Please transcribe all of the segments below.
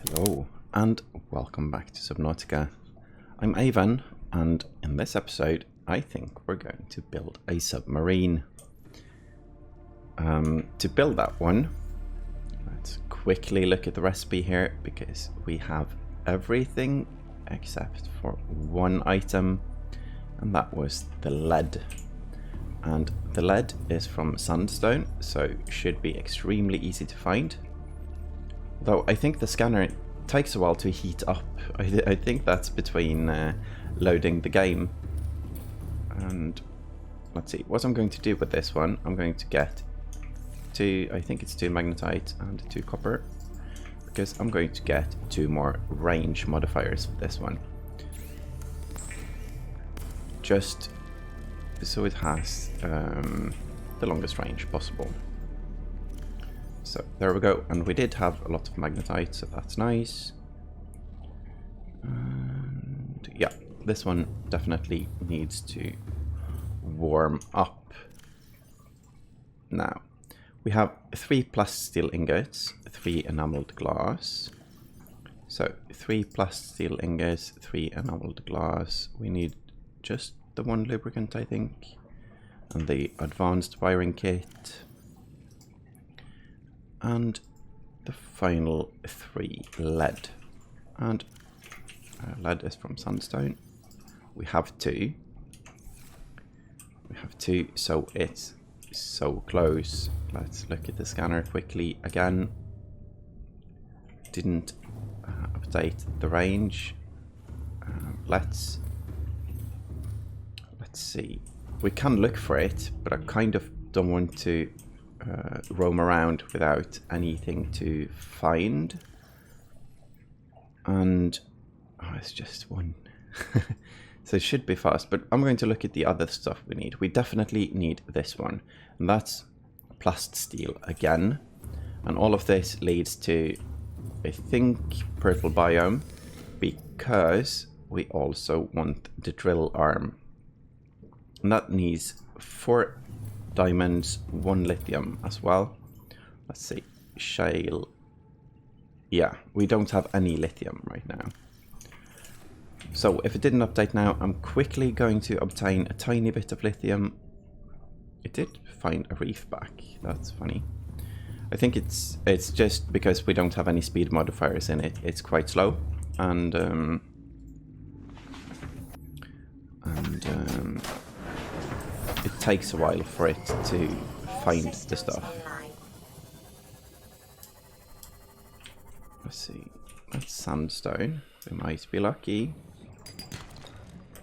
Hello, and welcome back to Subnautica. I'm Ivan, and in this episode, I think we're going to build a submarine. To build that one, let's quickly look at the recipe here, because we have everything except for one item, and that was the lead. And the lead is from sandstone, so should be extremely easy to find. Though I think the scanner takes a while to heat up. I think that's between loading the game. And let's see, what I'm going to do with this one, I'm going to get I think it's 2 magnetite and 2 copper, because I'm going to get 2 more range modifiers for this one. Just so it has the longest range possible. So there we go, and we did have a lot of magnetite, so that's nice. And yeah, this one definitely needs to warm up. Now, we have 3 plus steel ingots, 3 enameled glass. So 3 plus steel ingots, 3 enameled glass. We need just the 1 lubricant, I think, and the advanced wiring kit. And the final 3 lead. And lead is from sandstone. We have 2. We have 2, so it's so close. Let's look at the scanner quickly again. Didn't update the range. Let's see. We can look for it, but I kind of don't want to roam around without anything to find. And it's just 1. So it should be fast, but I'm going to look at the other stuff we need. We definitely need this one, and that's plast steel again. And all of this leads to, I think, purple biome, because we also want the drill arm. And that needs 4 diamonds, 1 lithium as well. Let's see, shale. Yeah, we don't have any lithium right now. So if it didn't update now, I'm quickly going to obtain a tiny bit of lithium. It did find a reef back. That's funny. I think it's just because we don't have any speed modifiers in it. It's quite slow, and it takes a while for it to find the stuff. Let's see. That's sandstone. We might be lucky.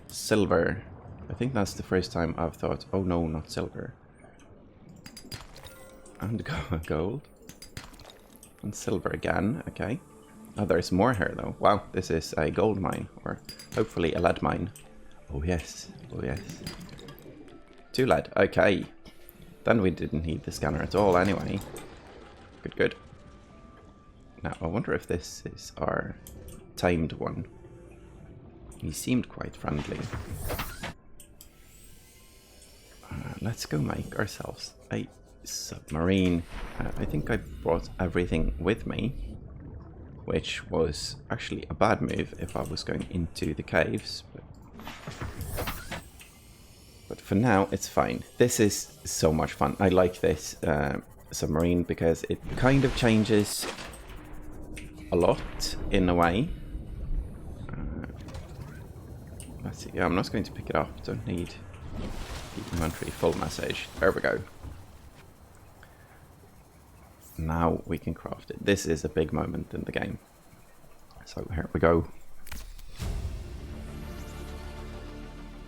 Silver. I think that's the first time I've thought, oh no, not silver. And gold. And silver again, okay. Oh, there's more here though. Wow, this is a gold mine, or hopefully a lead mine. Oh yes, oh yes. 2 lead, okay. Then we didn't need the scanner at all anyway. Good, good. Now, I wonder if this is our tamed one. He seemed quite friendly. Let's go make ourselves a submarine. I think I brought everything with me, which was actually a bad move if I was going into the caves. But for now, it's fine. This is so much fun. I like this submarine because it kind of changes a lot in a way. Let's see. Yeah, I'm not going to pick it up. Don't need the inventory full message. There we go. Now we can craft it. This is a big moment in the game. So here we go.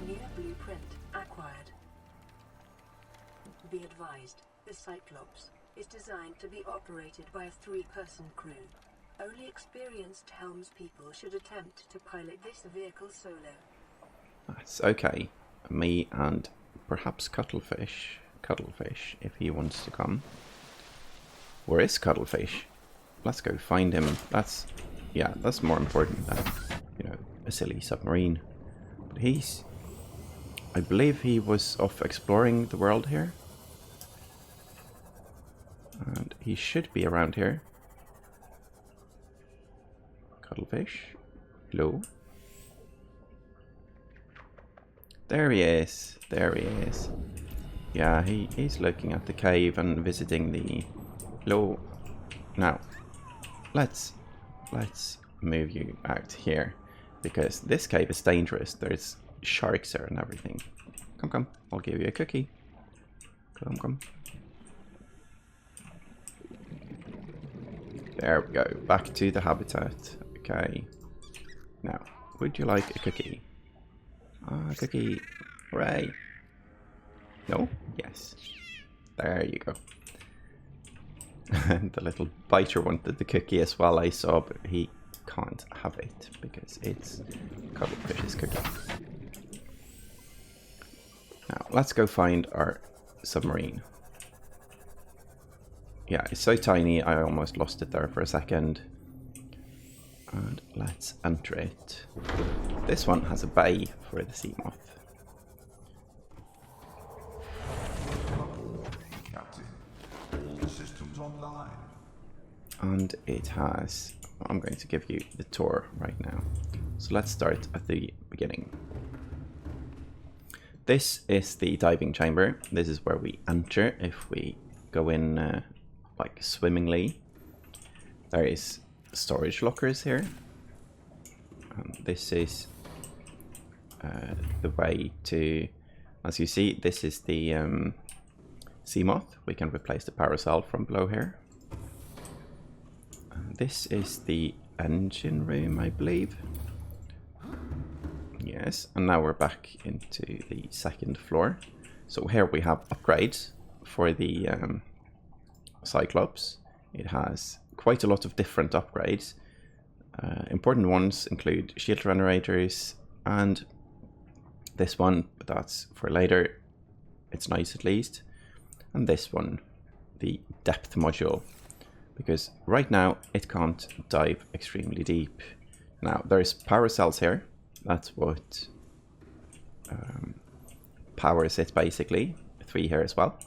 New blueprint acquired. Be advised, the Cyclops is designed to be operated by a 3-person crew. Only experienced helmspeople should attempt to pilot this vehicle solo. That's okay. Me and perhaps Cuttlefish, if he wants to come. Where is Cuttlefish? Let's go find him. That's more important than, you know, a silly submarine. But I believe he was off exploring the world here. And he should be around here. Cuttlefish. Hello. There he is. There he is. Yeah, he's looking at the cave and visiting the... Hello. Now, let's move you out here, because this cave is dangerous. There's sharks there and everything. Come, I'll give you a cookie. Come. There we go, back to the habitat. Okay. Now, would you like a cookie? Ah, cookie. Hooray. No? Yes. There you go. And the little biter wanted the cookie as well, I saw, but he can't have it because it's Cuttlefish's cookie. Now, let's go find our submarine. Yeah, it's so tiny, I almost lost it there for a second. And let's enter it. This one has a bay for the sea moth. Online. And it has... I'm going to give you the tour right now. So let's start at the beginning. This is the diving chamber. This is where we enter if we go in like swimmingly. There is storage lockers here. This is the way to... As you see, this is the sea moth. We can replace the parasol from below here. This is the engine room, I believe. Yes, and now we're back into the second floor. So here we have upgrades for the Cyclops. It has quite a lot of different upgrades. Important ones include shield generators and this one, but that's for later. It's nice at least. And this one, the depth module, because right now it can't dive extremely deep. Now there's power cells here. That's what powers it basically. 3 here as well.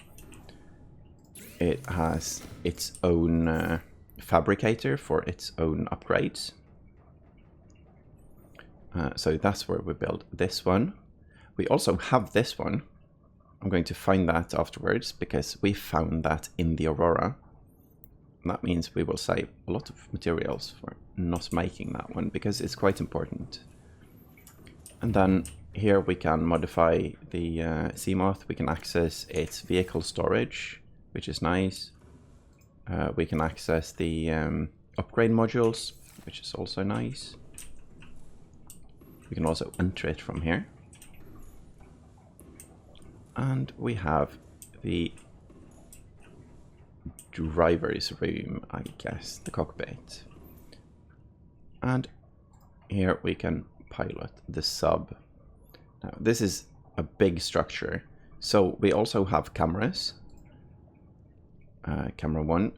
It has its own fabricator for its own upgrades. So that's where we build this one. We also have this one. I'm going to find that afterwards because we found that in the Aurora. That means we will save a lot of materials for not making that one because it's quite important. And then here we can modify the Seamoth. We can access its vehicle storage, which is nice. We can access the upgrade modules, which is also nice. We can also enter it from here. And we have the driver's room, I guess, the cockpit. And here we can pilot the sub. Now, this is a big structure. So we also have cameras. Camera 1,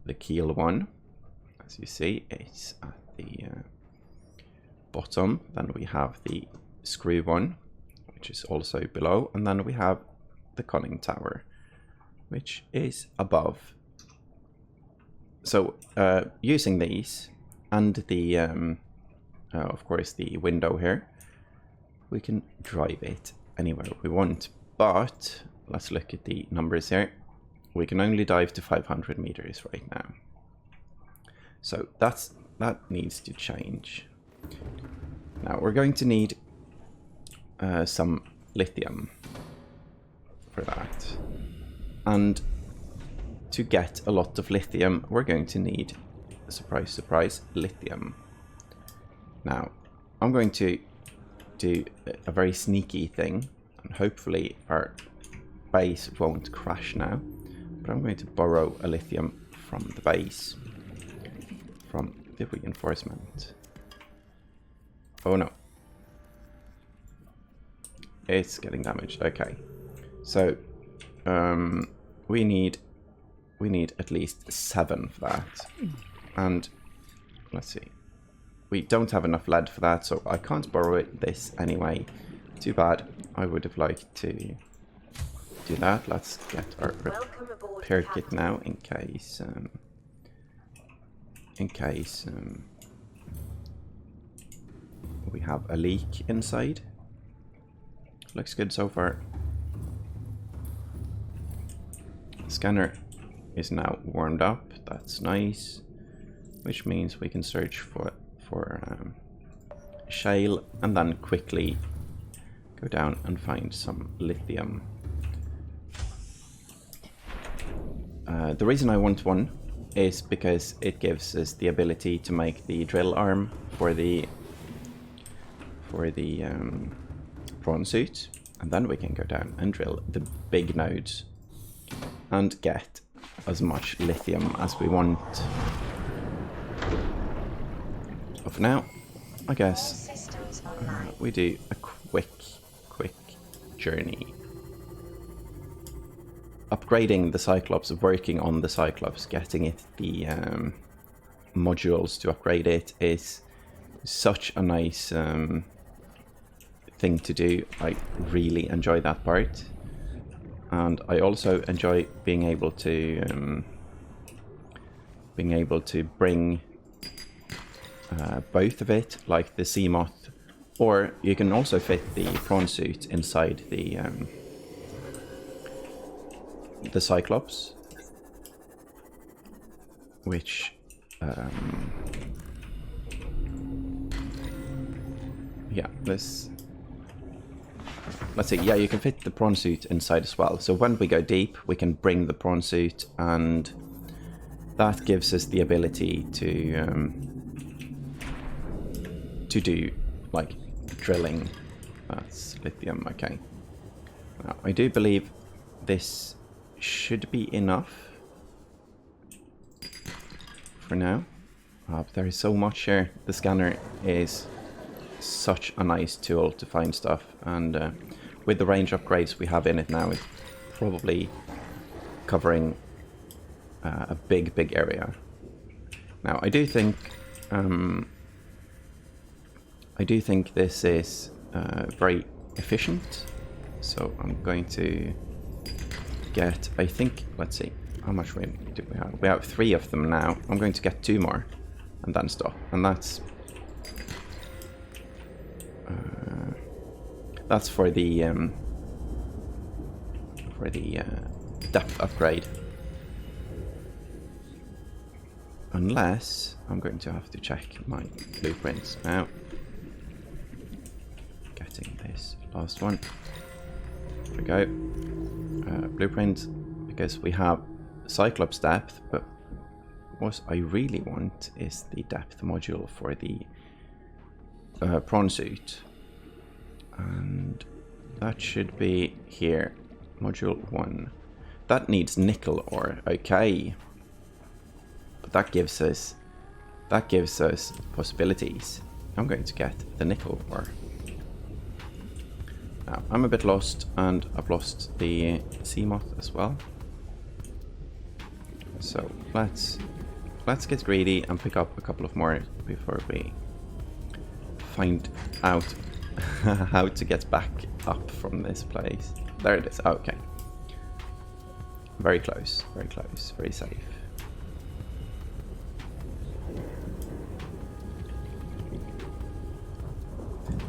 the keel one. As you see, it's at the bottom. Then we have the screw one, which is also below. And then we have the conning tower, which is above. So using these and the, of course, the window here, we can drive it anywhere we want. But let's look at the numbers here. We can only dive to 500 meters right now. So that needs to change. Now we're going to need some lithium for that. And to get a lot of lithium, we're going to need, surprise, surprise, lithium. Now, I'm going to do a very sneaky thing, and hopefully our base won't crash now. But I'm going to borrow a lithium from the base, from the reinforcement. Oh no. It's getting damaged. Okay. So, we need at least 7 for that. And let's see. We don't have enough lead for that, so I can't borrow this anyway. Too bad. I would have liked to do that. Let's get our repair kit now We have a leak inside. Looks good so far. Scanner is now warmed up. That's nice. Which means we can search for shale and then quickly go down and find some lithium. The reason I want one is because it gives us the ability to make the drill arm for the prawn suit, and then we can go down and drill the big nodes and get as much lithium as we want. But for now, I guess we do a quick journey. Upgrading the Cyclops, working on the Cyclops, getting it the modules to upgrade it is such a nice thing to do. I really enjoy that part, and I also enjoy being able to bring both of it, like the sea moth, or you can also fit the prawn suit inside the Cyclops, which yeah, let's see. Yeah, you can fit the prawn suit inside as well. So when we go deep, we can bring the prawn suit, and that gives us the ability to do like drilling. That's lithium. Okay. Now, I do believe this should be enough for now. There is so much here. The scanner is such a nice tool to find stuff, and with the range upgrades we have in it now, it's probably covering a big area. Now I do think this is very efficient, so I'm going to get, I think, let's see, how much do we have? We have 3 of them now. I'm going to get 2 more and then stop, and that's for the depth upgrade. Unless I'm going to have to check my blueprints now. Getting this last one. There we go. Blueprint, because we have Cyclops depth, but what I really want is the depth module for the prawn suit, and that should be here. Module 1. That needs nickel ore. Okay, but that gives us possibilities. I'm going to get the nickel ore. Now, I'm a bit lost, and I've lost the sea moth as well. So let's get greedy and pick up a couple of more before we find out how to get back up from this place. There it is. Okay. Very close, very safe.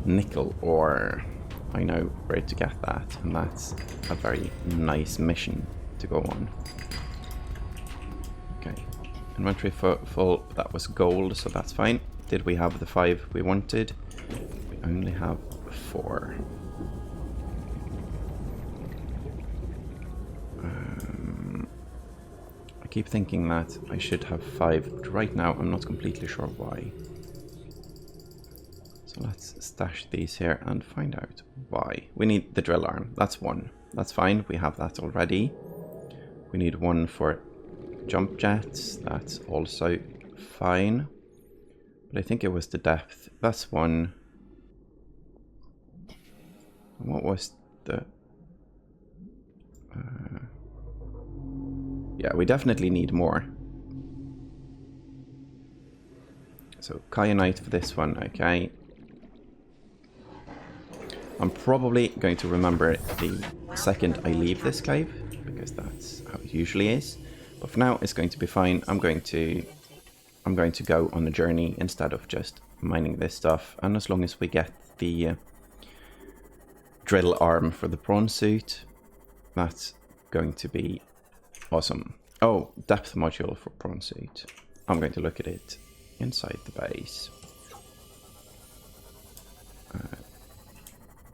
Nickel ore. I know where to get that, and that's a very nice mission to go on. Okay. Inventory full. That was gold, so that's fine. Did we have the 5 we wanted? We only have 4. I keep thinking that I should have 5, but right now I'm not completely sure why. So let's stash these here and find out why. We need the drill arm. That's 1. That's fine. We have that already. We need 1 for jump jets. That's also fine. But I think it was the depth. That's 1. What was the... yeah, we definitely need more. So kyanite for this one, okay. I'm probably going to remember the second I leave this cave, because that's how it usually is. But for now, it's going to be fine. I'm going to I'm going to go on a journey instead of just mining this stuff. And as long as we get the drill arm for the prawn suit, that's going to be awesome. Oh, depth module for prawn suit. I'm going to look at it inside the base.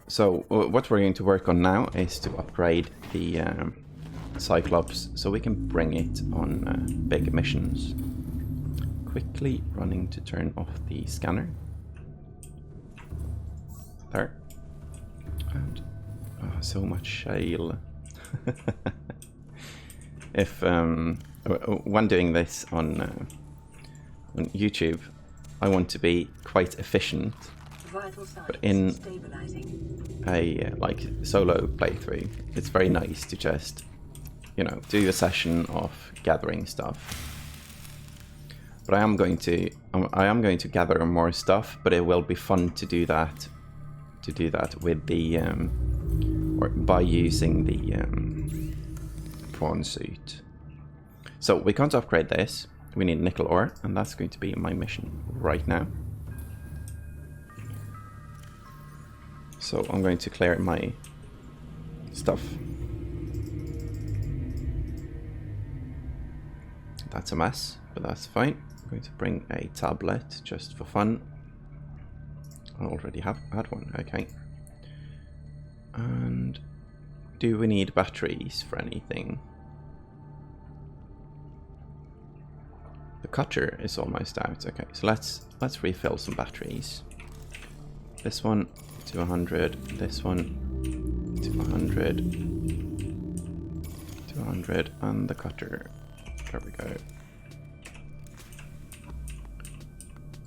So what we're going to work on now is to upgrade the Cyclops so we can bring it on big missions. Quickly running to turn off the scanner. There. And so much shale. If when doing this on YouTube, I want to be quite efficient. But in a like solo playthrough, it's very nice to just, you know, do a session of gathering stuff. But I am going to gather more stuff, but it will be fun to do that. With the or by using the prawn suit. So we can't upgrade this. We need nickel ore, and that's going to be my mission right now. So I'm going to clear my stuff. That's a mess, but that's fine. I'm going to bring a tablet just for fun. I already have had one, okay. And do we need batteries for anything? The cutter is almost out. Okay, so let's refill some batteries. This one to 100, this one to 100, to 100, and the cutter. There we go.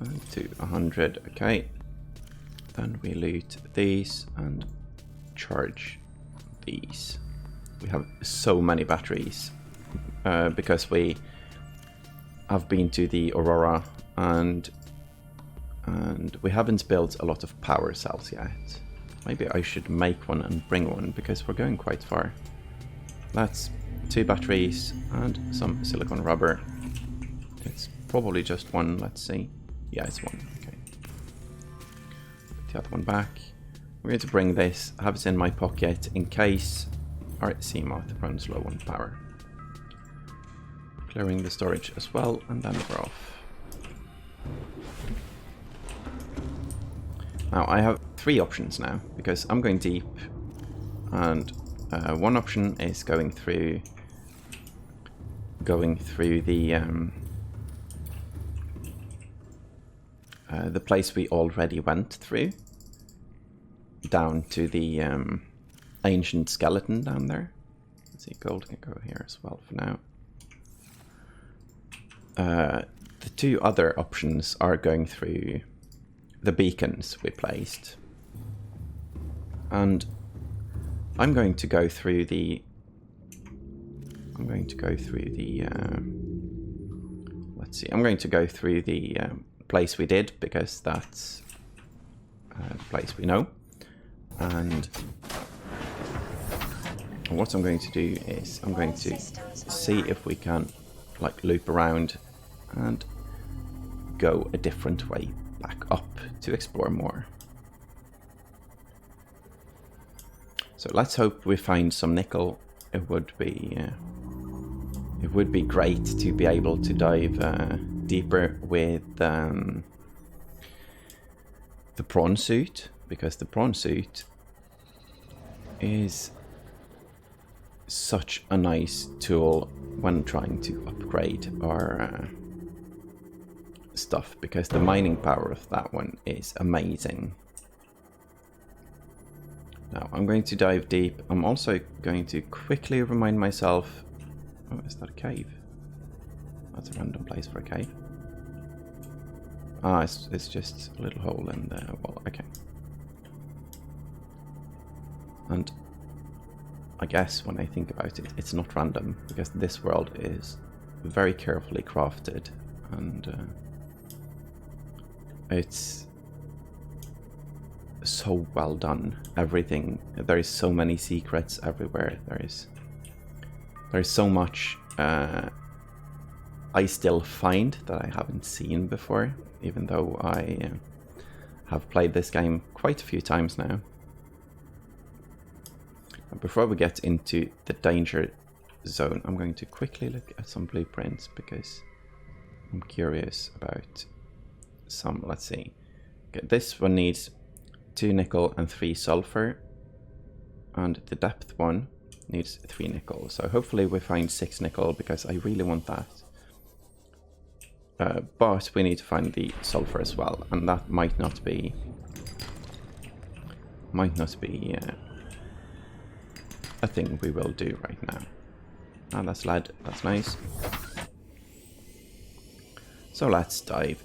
And to 100, okay. Then we loot these and charge these. We have so many batteries because we have been to the Aurora and we haven't built a lot of power cells yet. Maybe I should make one and bring one because we're going quite far. That's 2 batteries and some silicon rubber. It's probably just one, let's see. Yeah, it's one, okay. Put the other one back. We're going to bring this, have it in my pocket in case our Seamoth runs low on power. Clearing the storage as well, and then we're off. Now I have 3 options now, because I'm going deep, and one option is going through the place we already went through, down to the ancient skeleton down there. Let's see, gold can go here as well for now. The 2 other options are going through the beacons we placed, and I'm going to go through the let's see, I'm going to go through the place we did, because that's the place we know. And what I'm going to do is I'm going to see if we can like loop around and go a different way back up to explore more. So let's hope we find some nickel. It would be great to be able to dive deeper with the prawn suit, because the prawn suit is such a nice tool when trying to upgrade our stuff, because the mining power of that one is amazing. Now I'm going to dive deep. I'm also going to quickly remind myself... Oh, is that a cave? That's a random place for a cave. Ah, it's just a little hole in the wall. Okay. And I guess when I think about it, it's not random, because this world is very carefully crafted, and it's so well done. Everything, there is so many secrets everywhere. There is so much I still find that I haven't seen before, even though I have played this game quite a few times now. Before we get into the danger zone, I'm going to quickly look at some blueprints because I'm curious about some. Let's see. Okay, this one needs 2 nickel and 3 sulfur, and the depth one needs 3 nickel. So hopefully we find 6 nickel because I really want that. But we need to find the sulfur as well, and that might not be a thing we will do right now. Ah, that's lead. That's nice. So let's dive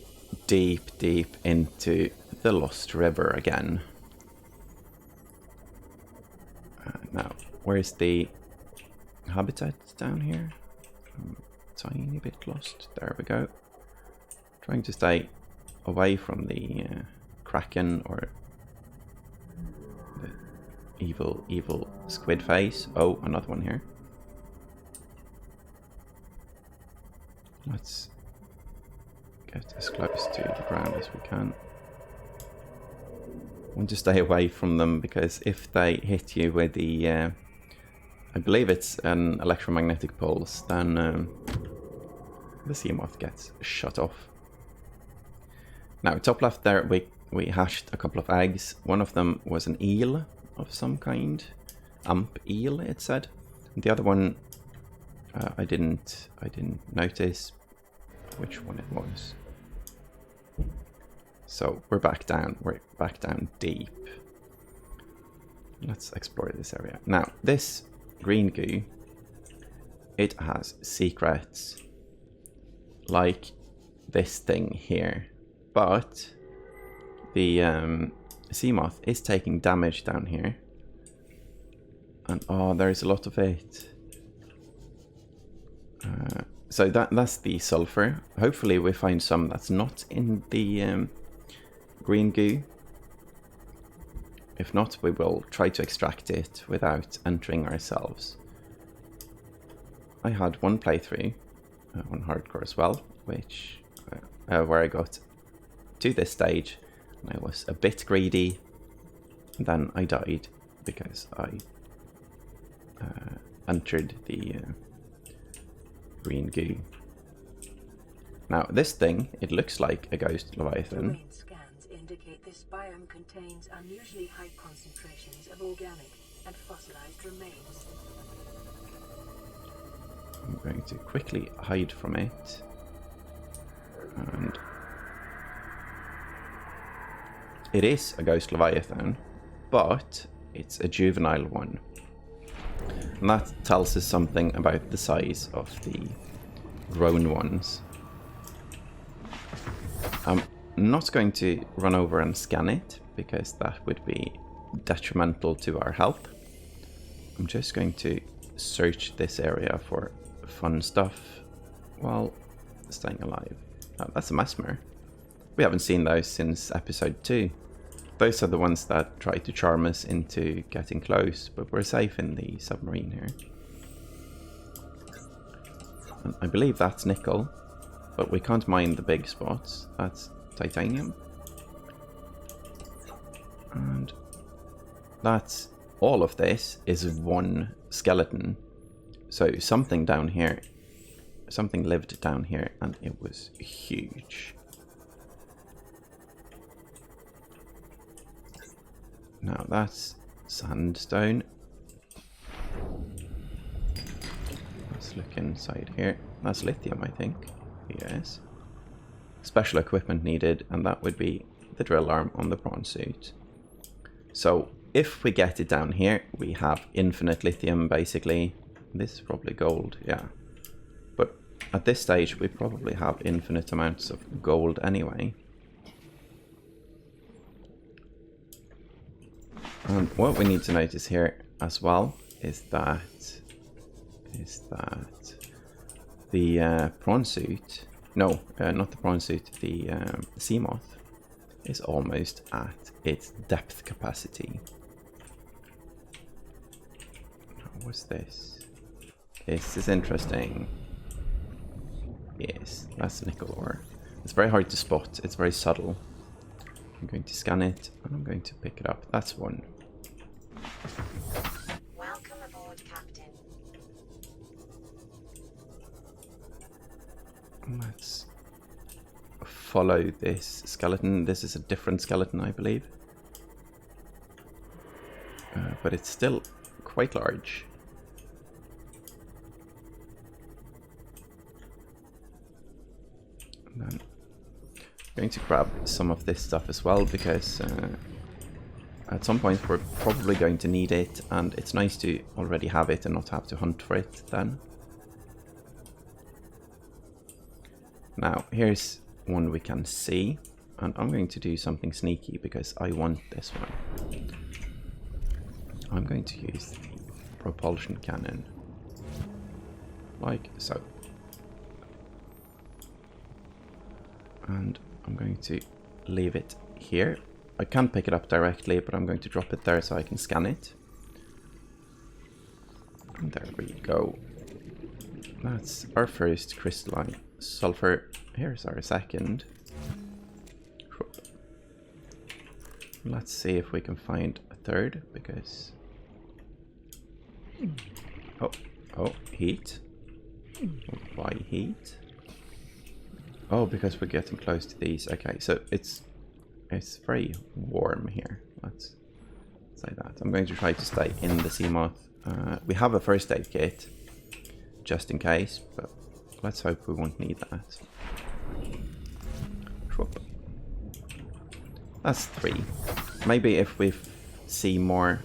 deep, deep into the Lost River again. Now, where's the habitat down here? I'm a tiny bit lost. There we go. Trying to stay away from the kraken or the evil squid face. Oh, another one here. Let's get as close to the ground as we can. I want to stay away from them because if they hit you with the, I believe it's an electromagnetic pulse, then the sea moth gets shut off. Now, top left there, we hashed a couple of eggs. One of them was an eel of some kind. Amp eel, it said. And the other one, I didn't notice which one it was. So we're back down. We're back down deep. Let's explore this area. Now, this green goo, it has secrets like this thing here. But the sea moth is taking damage down here. And oh, there's a lot of it. So that's the sulfur. Hopefully we find some that's not in the green goo. If not, we will try to extract it without entering ourselves. I had one playthrough on hardcore as well, which where I got to this stage and I was a bit greedy, and then I died because I entered the green goo. Now this thing, it looks like a ghost leviathan. Terrain scans indicate this biome contains unusually high concentrations of organic and fossilized remains. I'm going to quickly hide from it. And it is a ghost leviathan, but it's a juvenile one. And that tells us something about the size of the grown ones. I'm not going to run over and scan it, because that would be detrimental to our health. I'm just going to search this area for fun stuff while staying alive. Oh, that's a mesmer. We haven't seen those since episode 2. Those are the ones that try to charm us into getting close, but we're safe in the submarine here. And I believe that's nickel, but we can't mine the big spots. That's titanium. And that's all of this is one skeleton. So something down here, something lived down here, and it was huge. Now that's sandstone. Let's look inside here. That's lithium, I think. Yes. Special equipment needed, and that would be the drill arm on the prawn suit. So if we get it down here, we have infinite lithium, basically. This is probably gold, yeah. But at this stage, we probably have infinite amounts of gold anyway. And what we need to notice here as well is that the prawn suit, no, not the prawn suit, the sea moth is almost at its depth capacity. What's this? This is interesting. Yes, that's nickel ore. It's very hard to spot. It's very subtle. I'm going to scan it, and I'm going to pick it up. That's one. Welcome aboard, Captain. Let's follow this skeleton. This is a different skeleton, I believe. But it's still quite large. And then I'm going to grab some of this stuff as well, because at some point we're probably going to need it, and it's nice to already have it and not have to hunt for it then. Now, here's one we can see, and I'm going to do something sneaky because I want this one. I'm going to use the propulsion cannon, like so. And I'm going to leave it here. I can pick it up directly, but I'm going to drop it there so I can scan it. And there we go. That's our first crystalline sulfur. Here's our second. Let's see if we can find a third, because... Oh, heat. Why heat? Oh, because we're getting close to these. Okay, so it's very warm here. Let's say that. I'm going to try to stay in the sea moth. We have a first aid kit, just in case, but let's hope we won't need that. That's 3. Maybe if we see more,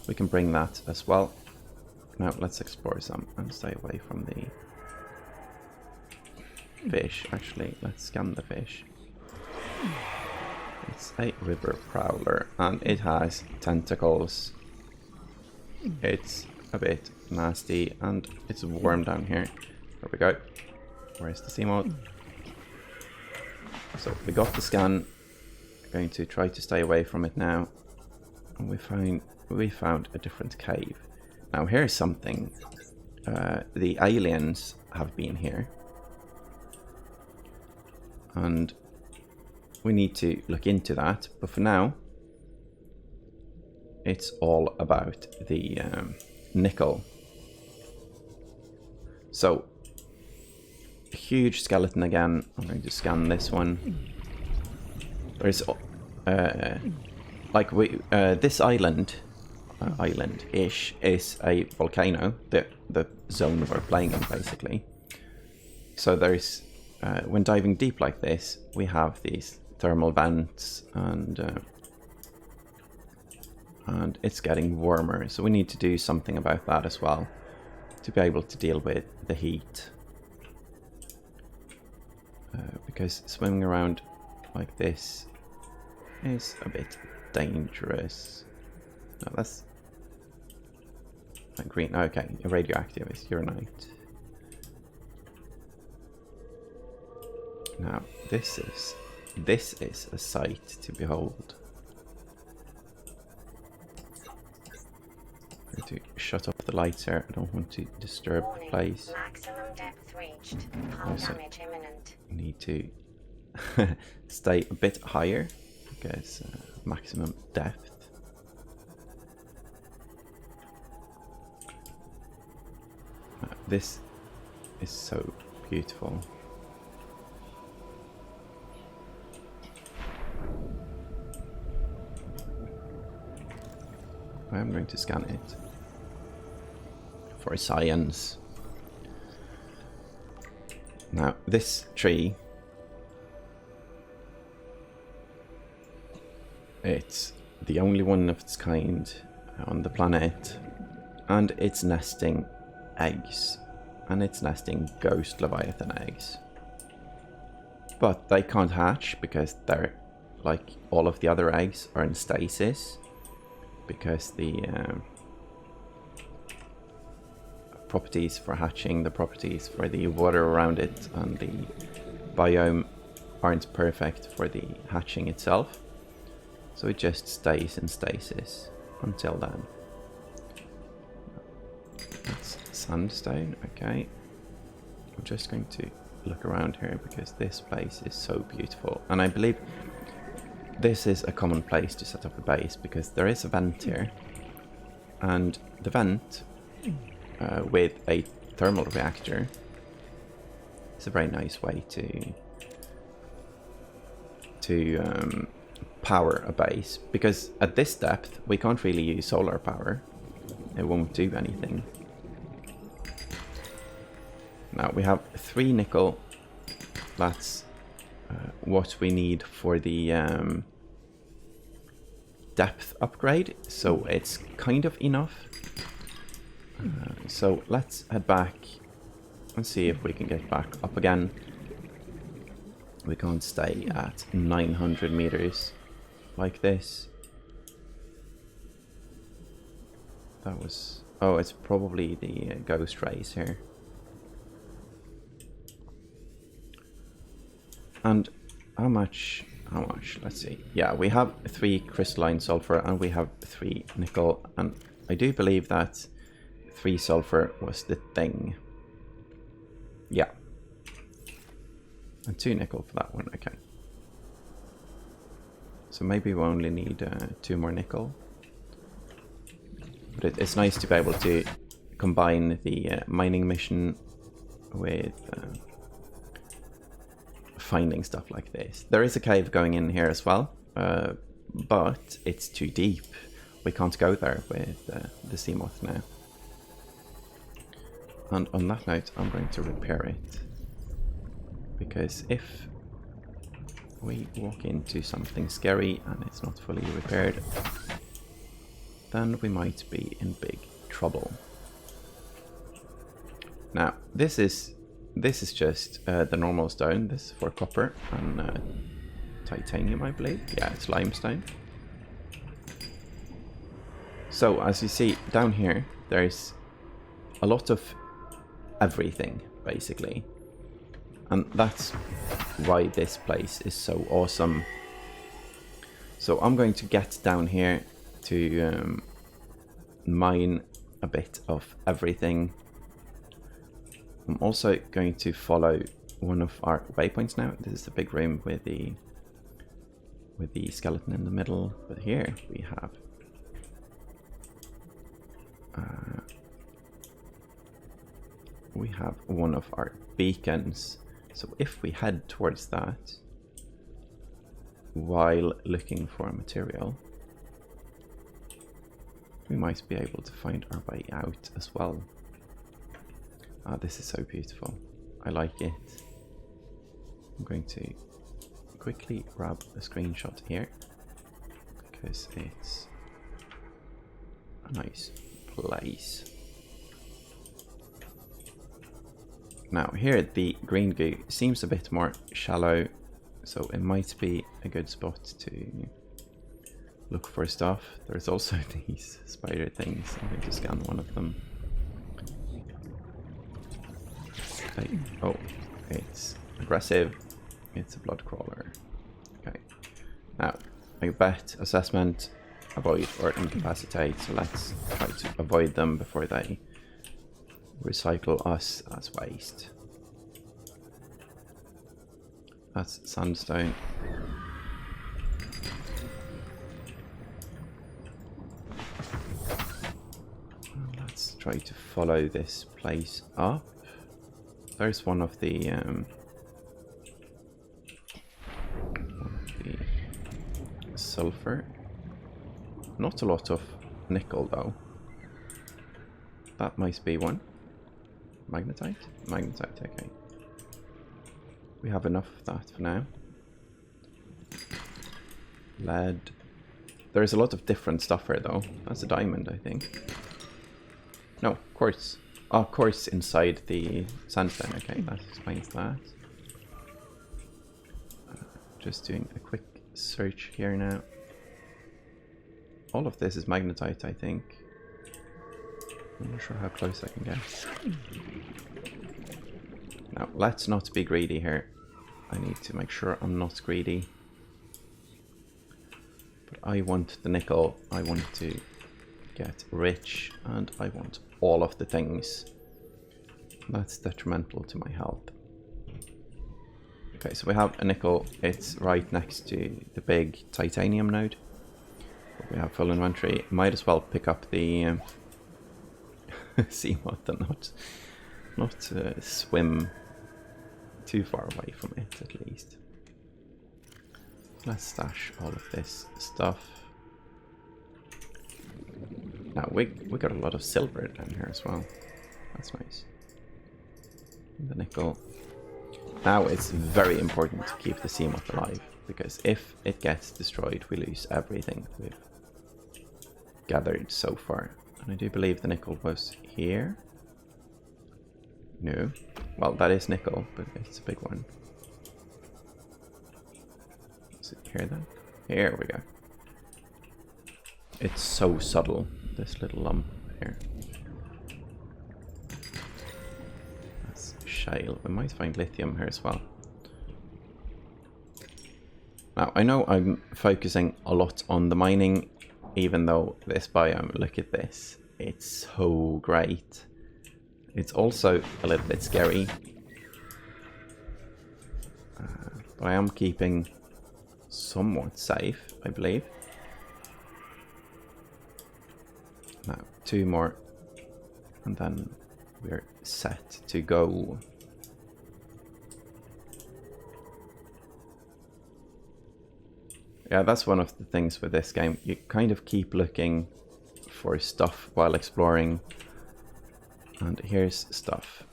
we can bring that as well. Now let's explore some and stay away from the fish. Actually, let's scan the fish. It's a river prowler, and it has tentacles. It's a bit nasty, and it's warm down here. There we go. Where's the sea moth? So we got the scan. I'm going to try to stay away from it now. And we found a different cave. Now here's something. The aliens have been here, and we need to look into that. But for now, it's all about the nickel. So, a huge skeleton again. I'm going to scan this one. There's like this island-ish is a volcano, the zone we're playing in, basically. So there's when diving deep like this, we have these thermal vents, and it's getting warmer, so we need to do something about that as well to be able to deal with the heat, because swimming around like this is a bit dangerous. No, that's green. Okay, radioactive is uranite. Now this is a sight to behold. I'm going to shut off the lights here. I don't want to disturb the place. Maximum depth reached. Hull damage imminent. Need to stay a bit higher, because maximum depth. This is so beautiful. I'm going to scan it for science. Now, this tree, it's the only one of its kind on the planet, and it's nesting eggs, and it's nesting ghost leviathan eggs. But they can't hatch because they're, like all of the other eggs, are in stasis, because the properties for hatching, the properties for the water around it and the biome aren't perfect for the hatching itself. So it just stays in stasis until then. That's sandstone, okay. I'm just going to look around here because this place is so beautiful. And I believe this is a common place to set up a base because there is a vent here. And the vent with a thermal reactor is a very nice way to power a base, because at this depth we can't really use solar power. It won't do anything. Now we have 3 nickel. That's what we need for the depth upgrade, so it's kind of enough. So let's head back and see if we can get back up again. We can't stay at 900 meters like this. That was... oh, it's probably the ghost rays here. And how much? Let's see. Yeah, we have 3 crystalline sulfur and we have 3 nickel. And I do believe that 3 sulfur was the thing. Yeah. And 2 nickel for that one, okay. So maybe we only need 2 more nickel. But it's nice to be able to combine the mining mission with finding stuff like this. There is a cave going in here as well, but it's too deep. We can't go there with the sea moth now. And on that note, I'm going to repair it. Because if we walk into something scary and it's not fully repaired, then we might be in big trouble. Now, this is just the normal stone. This is for copper and titanium, I believe. Yeah, it's limestone. So, as you see down here, there's a lot of everything, basically. And that's why this place is so awesome. So I'm going to get down here to mine a bit of everything. I'm also going to follow one of our waypoints now. This is the big room with the skeleton in the middle. But here we have one of our beacons. So if we head towards that while looking for material, we might be able to find our way out as well. This is so beautiful. I like it. I'm going to quickly grab a screenshot here because it's a nice place. Now here the green goo seems a bit more shallow, so it might be a good spot to look for stuff. There's also these spider things. I'm going to scan one of them. Oh, it's aggressive. It's a blood crawler. Okay. Now, I bet assessment, avoid or incapacitate. So let's try to avoid them before they recycle us as waste. That's sandstone. Let's try to follow this place up. There's one of the sulfur. Not a lot of nickel though. That might be one. Magnetite? Magnetite, okay. We have enough of that for now. Lead. There's a lot of different stuff here though. That's a diamond, I think. No, quartz. Oh, quartz inside the sandstone. Okay, that explains that. Just doing a quick search here now. All of this is magnetite, I think. I'm not sure how close I can get. Now, let's not be greedy here. I need to make sure I'm not greedy. But I want the nickel. I want to get rich. And I want all of the things. That's detrimental to my health. Okay, so we have a nickel. It's right next to the big titanium node. We have full inventory. Might as well pick up the sea moth and not swim too far away from it, at least. Let's stash all of this stuff. Now we got a lot of silver down here as well. That's nice. The nickel. Now it's very important to keep the sea moth alive, because if it gets destroyed, we lose everything we've gathered so far. And I do believe the nickel was here. No. Well, that is nickel, but it's a big one. Is it here then? Here we go. It's so subtle, this little lump here. That's shale. We might find lithium here as well. Now, I know I'm focusing a lot on the mining, even though this biome, look at this. It's so great. It's also a little bit scary. But I am keeping somewhat safe, I believe. Now, 2 more. And then we're set to go. Yeah, that's one of the things with this game. You kind of keep looking for stuff while exploring. And here's stuff.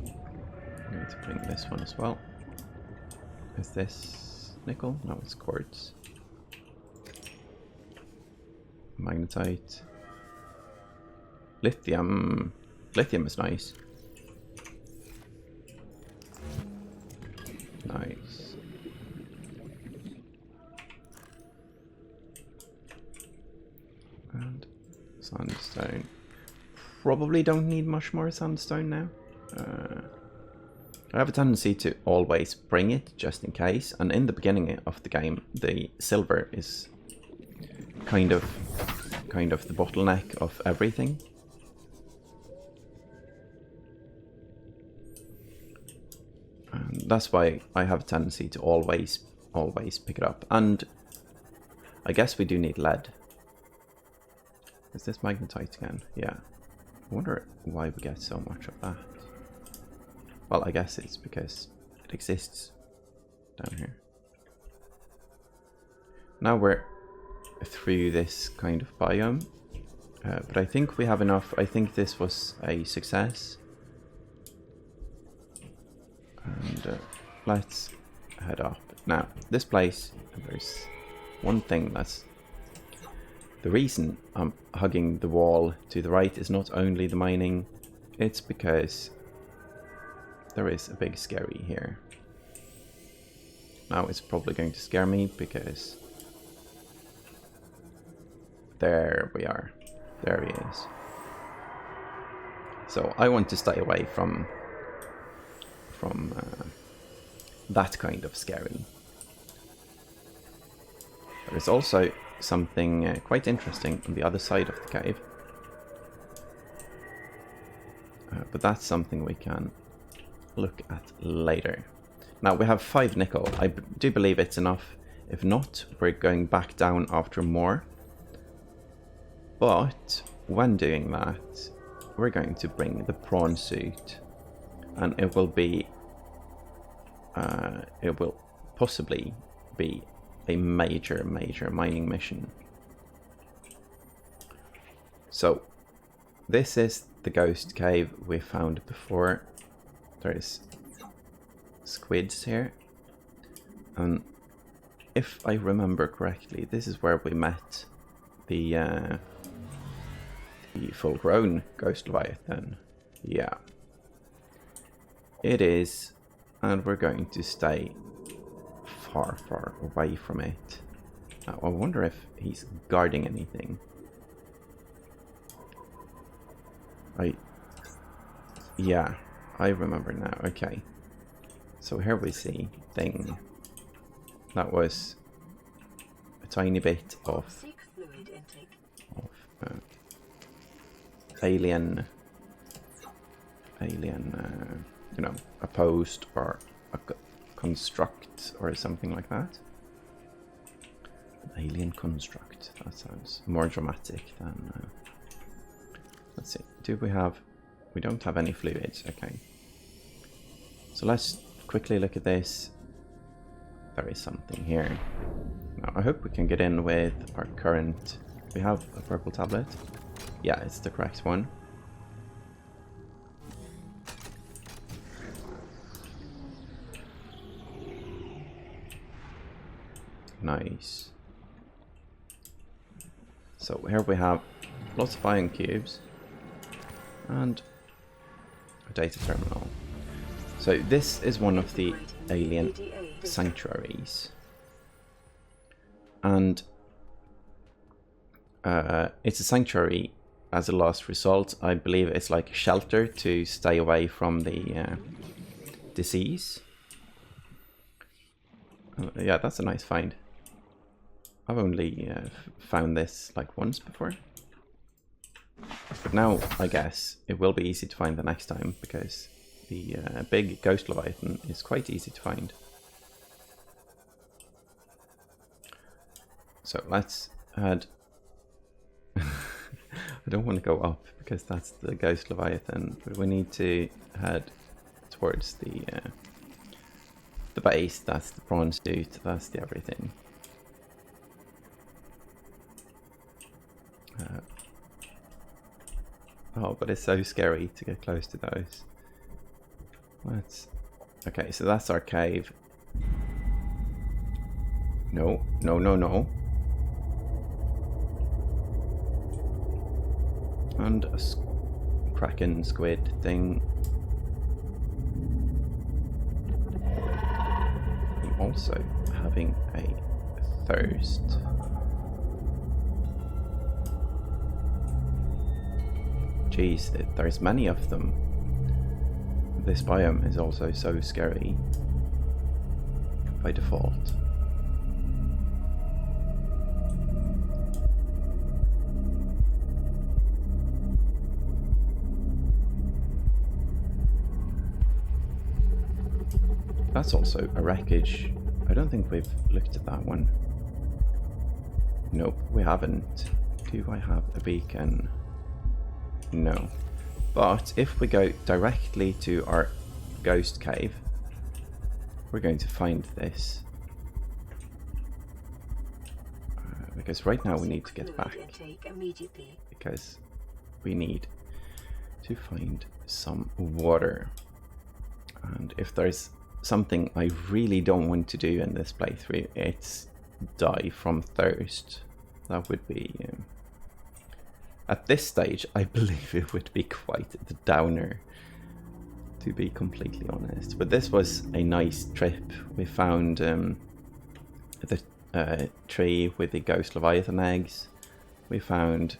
I need to bring this one as well. Is this nickel? No, it's quartz. Magnetite. Lithium. Lithium is nice. Nice. And sandstone. Probably don't need much more sandstone now. I have a tendency to always bring it just in case, and in the beginning of the game the silver is kind of the bottleneck of everything. And that's why I have a tendency to always pick it up. And I guess we do need lead. Is this magnetite again? Yeah. I wonder why we get so much of that. Well, I guess it's because it exists down here. Now we're through this kind of biome. But I think we have enough. I think this was a success. And let's head up. Now, this place, there's one thing that's... The reason I'm hugging the wall to the right is not only the mining, it's because there is a big scary here. Now it's probably going to scare me because... There we are. There he is. So I want to stay away from that kind of scary. There's also something quite interesting on the other side of the cave. But that's something we can look at later. Now we have 5 nickel. I do believe it's enough. If not, we're going back down after more. But when doing that, we're going to bring the prawn suit, and it will be it will possibly be a major mining mission. So this is the ghost cave we found before. There's squids here, and if I remember correctly, this is where we met the full-grown ghost leviathan. Yeah, it is, and we're going to stay far away from it. Now, I wonder if he's guarding anything. Yeah, I remember now. Okay, so here we see thing. That was a tiny bit of alien alien, you know, a post or a construct or something like that. An alien construct. That sounds more dramatic than. Let's see. Do we have? We don't have any fluids. Okay. So let's quickly look at this. There is something here. Now I hope we can get in with our current. We have a purple tablet. Yeah, it's the correct one. Nice. So here we have lots of ion cubes and a data terminal. So this is one of the alien sanctuaries, and it's a sanctuary as a last result. I believe it's like a shelter to stay away from the disease. Yeah, that's a nice find. I've only found this like once before. But now, I guess, it will be easy to find the next time, because the big ghost leviathan is quite easy to find. So let's head... I don't want to go up, because that's the ghost leviathan, but we need to head towards the base. That's the prawn suit, that's the everything. Oh, but it's so scary to get close to those. Let's... Okay, so that's our cave. No, no, no, no. And a kraken squid thing. I'm also having a thirst. Jeez, there's many of them. This biome is also so scary by default. That's also a wreckage. I don't think we've looked at that one. Nope, we haven't. Do I have a beacon? No. But if we go directly to our ghost cave, we're going to find this. Because right now we need to get back. Because we need to find some water. And if there's something I really don't want to do in this playthrough, it's die from thirst. That would be... at this stage, I believe it would be quite the downer, to be completely honest. But this was a nice trip. We found the tree with the ghost leviathan eggs. We found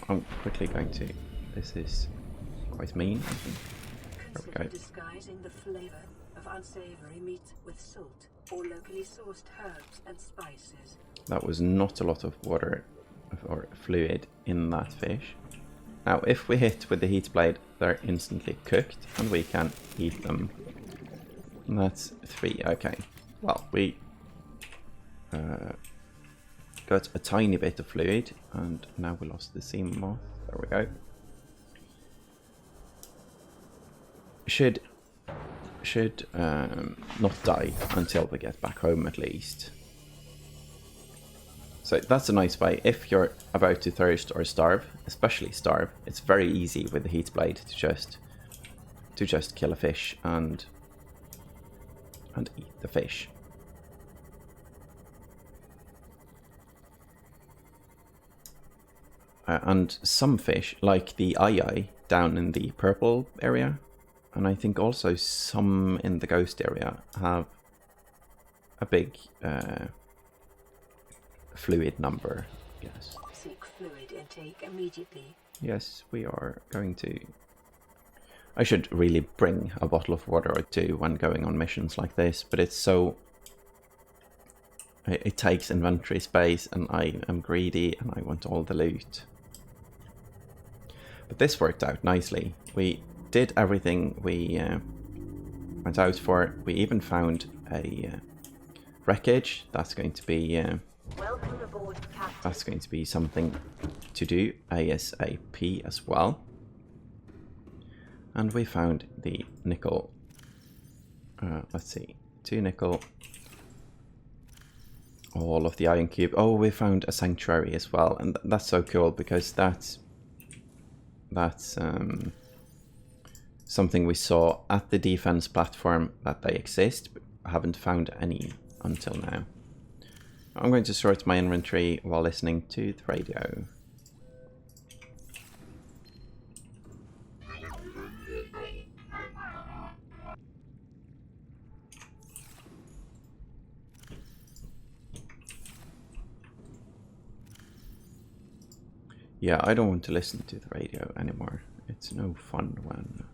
I'm quickly going to... This is quite mean, I think. There we go. Disguising the flavor of unsavory meat with salt or locally sourced herbs and spices. That was not a lot of water or fluid in that fish. Now, if we hit with the heat blade, they're instantly cooked and we can eat them. And that's 3. Okay. Well, we got a tiny bit of fluid, and now we lost the sea moth. There we go. Should not die until we get back home, at least. So that's a nice way. If you're about to thirst or starve, especially starve, it's very easy with the heat blade to just kill a fish and eat the fish. And some fish, like the eye down in the purple area, and I think also some in the ghost area, have a big fluid number. Yes. Seek fluid intake immediately. Yes, we are going to. I should really bring a bottle of water or two when going on missions like this, but it's so... It takes inventory space, and I am greedy and I want all the loot. But this worked out nicely. We did everything we went out for. We even found a wreckage. That's going to be Welcome aboard, Captain. that's going to be something to do ASAP as well. And we found the nickel. Let's see, 2 nickel. All of the iron cube. Oh, we found a sanctuary as well, and that's so cool because that's something we saw at the defense platform that they exist, but haven't found any until now. I'm going to sort my inventory while listening to the radio. Yeah, I don't want to listen to the radio anymore. It's no fun when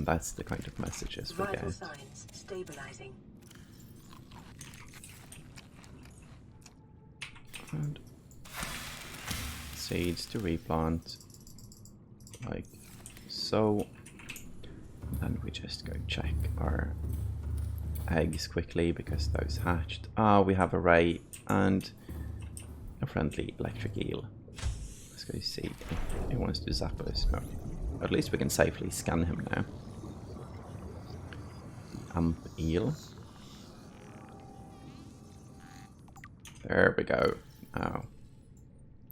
that's the kind of messages we Vital get. signs stabilizing. And seeds to replant, like so. And we just go check our eggs quickly because those hatched. Ah, we have a ray and a friendly electric eel. Let's go see if he wants to zap us. No. At least we can safely scan him now. Amp eel. There we go. Now,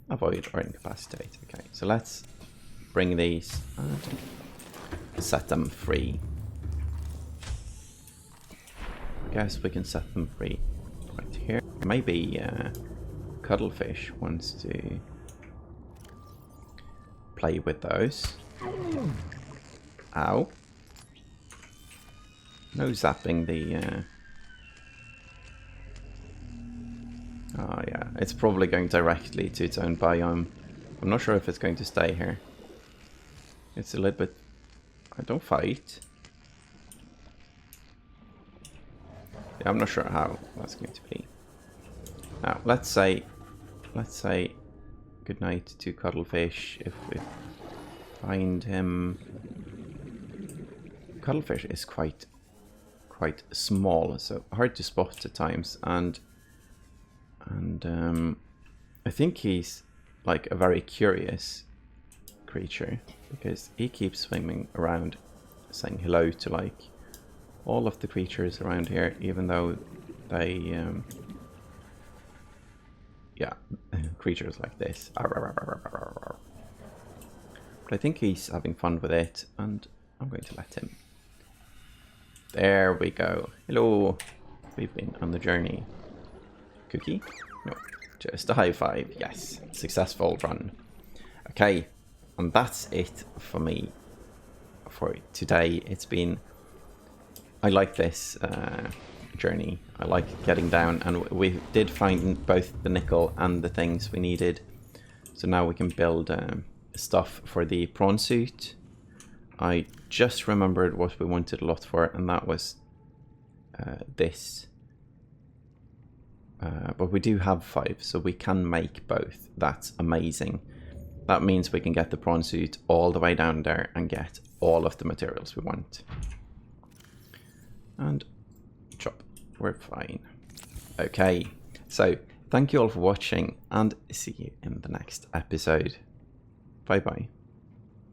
avoid or incapacitate. Okay, so let's bring these and set them free. I guess we can set them free right here. Maybe Cuttlefish wants to play with those. Ow. No zapping the... Oh yeah, it's probably going directly to its own biome. I'm not sure if it's going to stay here. It's a little bit... don't fight. Yeah, I'm not sure how that's going to be. Now, let's say goodnight to Cuttlefish if we find him. Cuttlefish is quite small, so hard to spot at times, and I think he's like a very curious creature because he keeps swimming around saying hello to like all of the creatures around here, even though they yeah, creatures like this. But I think he's having fun with it, and I'm going to let him. There we go. Hello. We've been on the journey. Cookie? No. Just a high five. Yes. Successful run. Okay. And that's it for me for today. It's been... I like this journey. I like getting down, and we did find both the nickel and the things we needed. So now we can build stuff for the prawn suit. I just remembered what we wanted a lot for, and that was this. But we do have 5, so we can make both. That's amazing. That means we can get the prawn suit all the way down there and get all of the materials we want. And chop, we're fine. Okay, so thank you all for watching, and see you in the next episode. Bye bye.